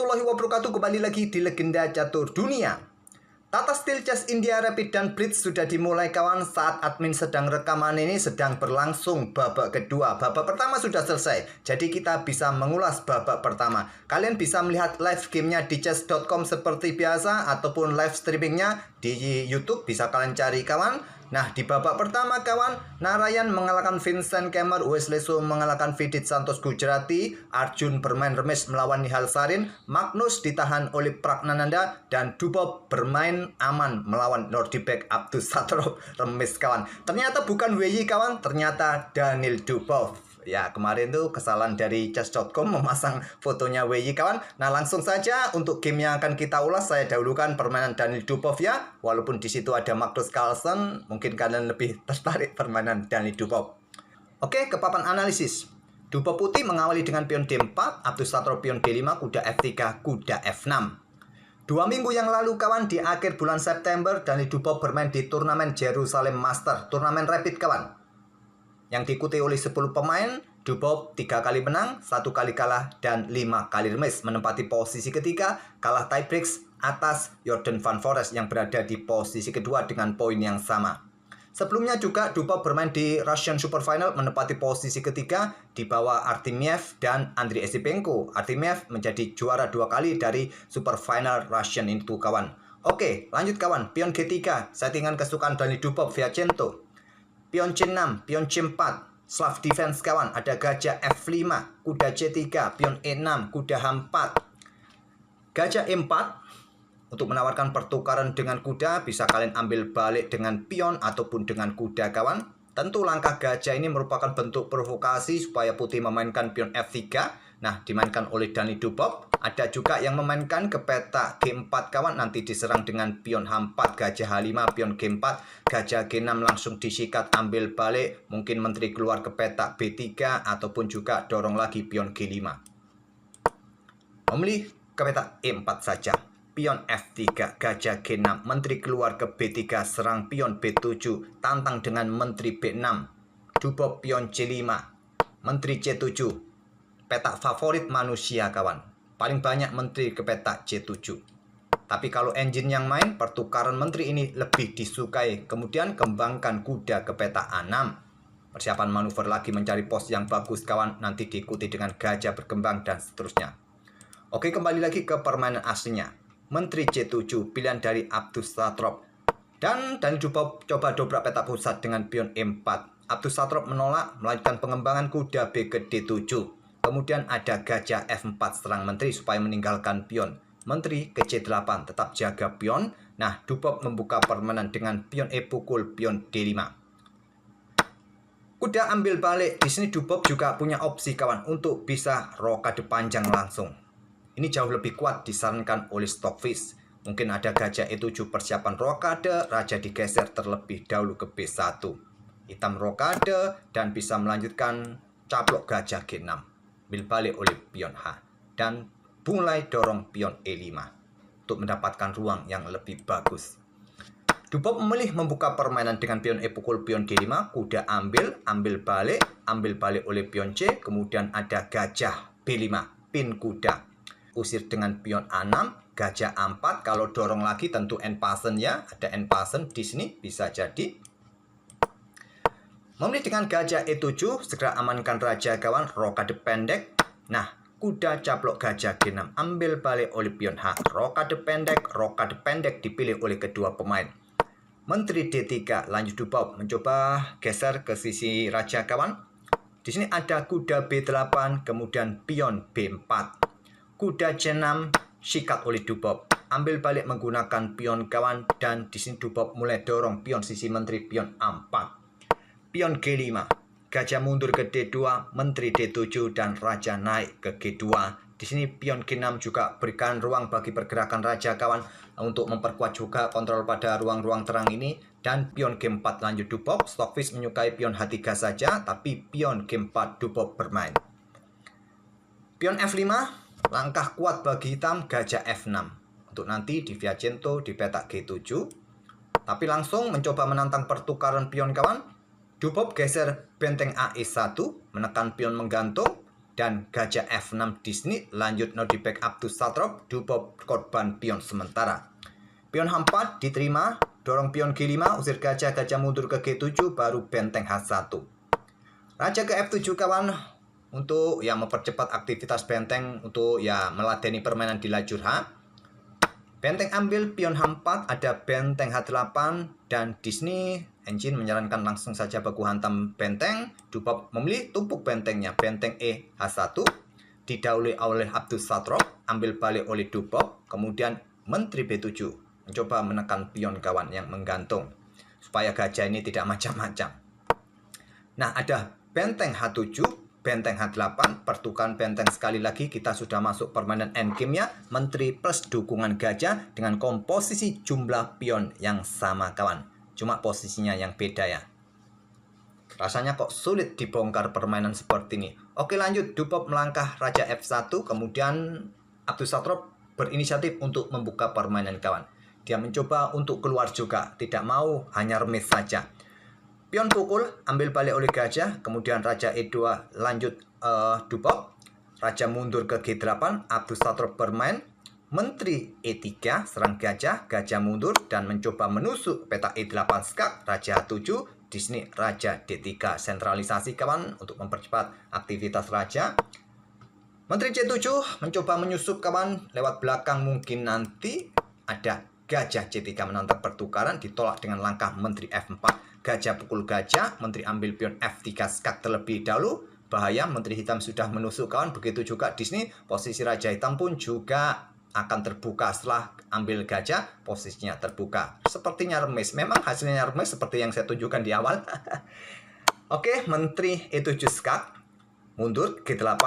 warahmatullahi wabarakatuh. Kembali lagi di Legenda Catur Dunia. Tata Steel Chess India Rapid dan Blitz sudah dimulai kawan. Saat admin sedang rekaman ini sedang berlangsung babak kedua. Babak pertama sudah selesai, jadi kita bisa mengulas babak pertama. Kalian bisa melihat live gamenya di chess.com seperti biasa, ataupun live streamingnya di YouTube bisa kalian cari kawan. Nah, di babak pertama kawan, Narayan mengalahkan Vincent Kemmer, Wesley So mengalahkan Vidit Santos Gujarati, Arjun bermain remis melawan Nihal Sarin, Magnus ditahan oleh Pragnananda, dan Dubov bermain aman melawan Nordibek Abdus Satrov remis kawan. Ternyata bukan Weyi kawan, ternyata Daniil Dubov. Ya, kemarin tuh kesalahan dari chess.com memasang fotonya Weyi kawan. Nah, langsung saja untuk game yang akan kita ulas, saya dahulukan permainan Daniil Dubov ya. Walaupun di situ ada Magnus Carlsen, mungkin kalian lebih tertarik permainan Daniil Dubov. Oke, ke papan analisis. Dubov putih mengawali dengan pion D4, Abdus Satrov pion D5, kuda F3, kuda F6. 2 minggu yang lalu kawan, di akhir bulan September, Daniil Dubov bermain di turnamen Jerusalem Master, turnamen rapid kawan, yang diikuti oleh 10 pemain. Dubov 3 kali menang, 1 kali kalah, dan 5 kali remis, menempati posisi ketiga, kalah tiebreaks atas Jordan Van Foreest yang berada di posisi kedua dengan poin yang sama. Sebelumnya juga Dubov bermain di Russian Super Final, menempati posisi ketiga di bawah Artemiev dan Andriy Esipenko. Artemiev menjadi juara 2 kali dari Super Final Russian itu kawan. Oke, lanjut kawan, pion G3, settingan kesukaan Daniil Dubov Viacento. Pion C6, pion C4, Slav defense kawan, ada gajah F5, kuda C3, pion E6, kuda H4. Gajah E4, untuk menawarkan pertukaran dengan kuda, bisa kalian ambil balik dengan pion ataupun dengan kuda kawan. Tentu langkah gajah ini merupakan bentuk provokasi supaya putih memainkan pion F3. Nah, dimainkan oleh Daniil Dubov. Ada juga yang memainkan ke petak G4 kawan, nanti diserang dengan pion H4, gajah H5, pion G4, gajah G6 langsung disikat, ambil balik, mungkin menteri keluar ke petak B3, ataupun juga dorong lagi pion G5. Memilih ke petak E4 saja. Pion F3, gajah G6, menteri keluar ke B3, serang pion B7, tantang dengan menteri B6. Dubov pion C5, menteri C7. Petak favorit manusia kawan, paling banyak menteri ke petak C7. Tapi kalau engine yang main, pertukaran menteri ini lebih disukai. Kemudian kembangkan kuda ke petak A6. Persiapan manuver lagi mencari pos yang bagus kawan, nanti diikuti dengan gajah berkembang dan seterusnya. Oke, kembali lagi ke permainan aslinya. Menteri C7, pilihan dari Abdus Satrov. Dan Daniil Dubov coba dobrak petak pusat dengan pion E4. Abdus Satrov menolak, melanjutkan pengembangan kuda B ke D7. Kemudian ada gajah F4 serang menteri supaya meninggalkan pion. Menteri ke C8, tetap jaga pion. Nah, Dubov membuka permainan dengan pion E pukul pion D5. Kuda ambil balik. Di sini Dubov juga punya opsi kawan untuk bisa rokade panjang langsung. Ini jauh lebih kuat disarankan oleh Stockfish. Mungkin ada gajah E7 persiapan rokade, raja digeser terlebih dahulu ke B1. Hitam rokade dan bisa melanjutkan caplok gajah G6. Ambil balik oleh pion H. Dan mulai dorong pion E5 untuk mendapatkan ruang yang lebih bagus. Dubov memilih membuka permainan dengan pion E pukul pion D5, kuda ambil balik oleh pion C, kemudian ada gajah B5, pin kuda. Usir dengan pion A6, gajah A4, kalau dorong lagi tentu end pasen ya, ada end pasen di sini bisa jadi. Memilih dengan gajah E7, segera amankan raja kawan, rokade pendek. Nah, kuda caplok gajah G6, ambil balik oleh pion H, rokade pendek dipilih oleh kedua pemain. Menteri D3, lanjut Dubov mencoba geser ke sisi raja kawan. Di sini ada kuda B8, kemudian pion B4. Kuda C6 sikat oleh Dubov, ambil balik menggunakan pion kawan, dan di sini Dubov mulai dorong pion sisi menteri, pion A4. Pion G5, gajah mundur ke D2, menteri D7 dan raja naik ke G2. Di sini pion G6 juga berikan ruang bagi pergerakan raja kawan untuk memperkuat juga kontrol pada ruang-ruang terang ini. Dan pion G4 lanjut Dubov. Stockfish menyukai pion H3 saja, tapi pion G4 Dubov bermain. Pion F5, langkah kuat bagi hitam, gajah F6. Untuk nanti di Viacento di petak G7. Tapi langsung mencoba menantang pertukaran pion kawan. Dubov geser benteng AE1, menekan pion menggantung. dan gajah F6 Disney lanjut no di backup to Satrop, Dubop korban pion sementara. Pion H4 diterima, dorong pion G5, usir gajah, gajah mundur ke G7, baru benteng H1. Raja ke F7 kawan, untuk ya mempercepat aktivitas benteng untuk ya meladeni permainan di lajur H. Benteng ambil pion H4, ada benteng H8 dan Disney engine menyarankan langsung saja baku hantam benteng. Dubop memilih tumpuk bentengnya, benteng E H1 didahului oleh Abdus Satrop, ambil balik oleh Dubop, kemudian Menteri B7 mencoba menekan pion kawan yang menggantung supaya gajah ini tidak macam-macam. Nah, ada benteng H7, benteng H8, pertukaran benteng sekali lagi, kita sudah masuk permainan endgame-nya, menteri plus dukungan gajah dengan komposisi jumlah pion yang sama kawan. Cuma posisinya yang beda ya. Rasanya kok sulit dibongkar permainan seperti ini. Oke lanjut, Dubop melangkah Raja F1, kemudian Abdus Satrop berinisiatif untuk membuka permainan kawan. Dia mencoba untuk keluar juga, tidak mau hanya remis saja. Pion pukul, ambil balik oleh gajah, kemudian Raja E2 lanjut Dubop, Raja mundur ke G8, Abdus Satrop bermain, Menteri E3 serang gajah, gajah mundur dan mencoba menusuk peta E8 skak, Raja H7, Disney Raja D3, sentralisasi kawan untuk mempercepat aktivitas Raja. Menteri C7 mencoba menyusup kawan, lewat belakang mungkin nanti ada gajah C3 menantang pertukaran, ditolak dengan langkah Menteri F4. Gajah pukul gajah, Menteri ambil pion F3 skak terlebih dahulu. Bahaya, Menteri hitam sudah menusuk kawan. Begitu juga Disney, posisi Raja hitam pun juga akan terbuka setelah ambil gajah, posisinya terbuka. Sepertinya remis, memang hasilnya remis seperti yang saya tunjukkan di awal. Oke, Menteri E7 skak, mundur G8,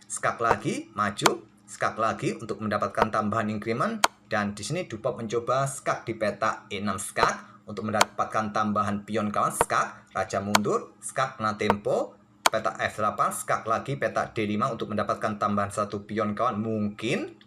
skak lagi, maju, skak lagi untuk mendapatkan tambahan increment. Dan di sini Dubop mencoba skak di peta E6 skak untuk mendapatkan tambahan pion kawan, skak, Raja mundur, skak kena tempo, peta F8, skak lagi, peta D5 untuk mendapatkan tambahan satu pion kawan, mungkin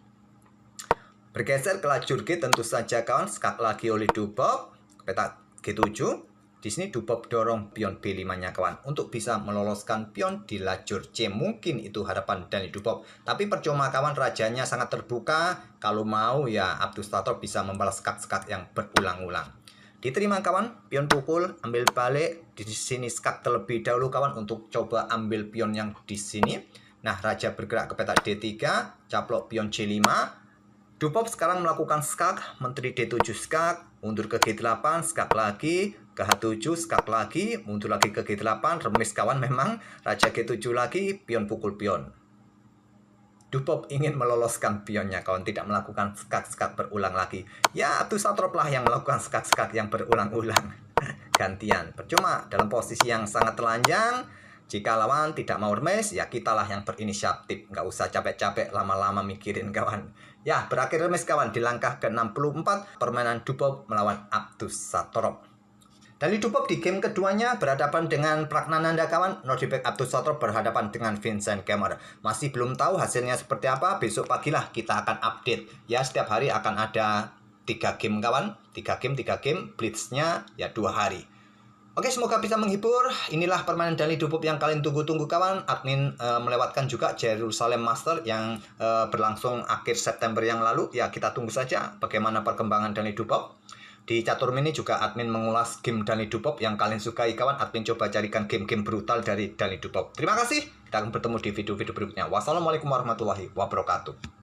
bergeser ke lajur G tentu saja kawan, skak lagi oleh Dubop, peta G7. Di sini Dubop dorong pion B5-nya kawan untuk bisa meloloskan pion di lajur C. Mungkin itu harapan dari Dubop. Tapi percuma kawan, rajanya sangat terbuka. Kalau mau ya Abdus Satrop bisa membalas skak-skak yang berulang-ulang. Diterima kawan, pion pukul, ambil balik. Di sini skak terlebih dahulu kawan untuk coba ambil pion yang di sini. Nah, Raja bergerak ke peta D3, caplok pion C5. Dubop sekarang melakukan skak, Menteri D7 skak, mundur ke G8, skak lagi, ke H7, skak lagi, mundur lagi ke G8, remis kawan memang, Raja G7 lagi, pion pukul pion. Dubop ingin meloloskan pionnya kawan, tidak melakukan skak-skak berulang lagi. Ya, Abdus Satrop lah yang melakukan skak-skak yang berulang-ulang. Gantian, percuma dalam posisi yang sangat telanjang. Jika lawan tidak mau remis, ya kitalah yang berinisiatif. Nggak usah capek-capek lama-lama mikirin kawan. Ya, berakhir remis kawan di langkah ke-64 permainan Dubop melawan Abdus Satrop. Dari Dubop di game keduanya berhadapan dengan Pragnananda kawan. Nordibek Abdus Satrop berhadapan dengan Vincent Kemmer. Masih belum tahu hasilnya seperti apa. Besok pagilah kita akan update. Ya, setiap hari akan ada 3 game kawan. 3 game. Blitznya ya 2 hari. Oke, semoga bisa menghibur. Inilah permainan dari Dubop yang kalian tunggu-tunggu kawan. Admin melewatkan juga Jerusalem Master yang berlangsung akhir September yang lalu. Ya, kita tunggu saja bagaimana perkembangan dari Dubop. Di Catur Mini juga admin mengulas game Dani Dubop yang kalian sukai kawan. Admin coba carikan game-game brutal dari Dani Dubop. Terima kasih. Kita akan bertemu di video-video berikutnya. Wassalamualaikum warahmatullahi wabarakatuh.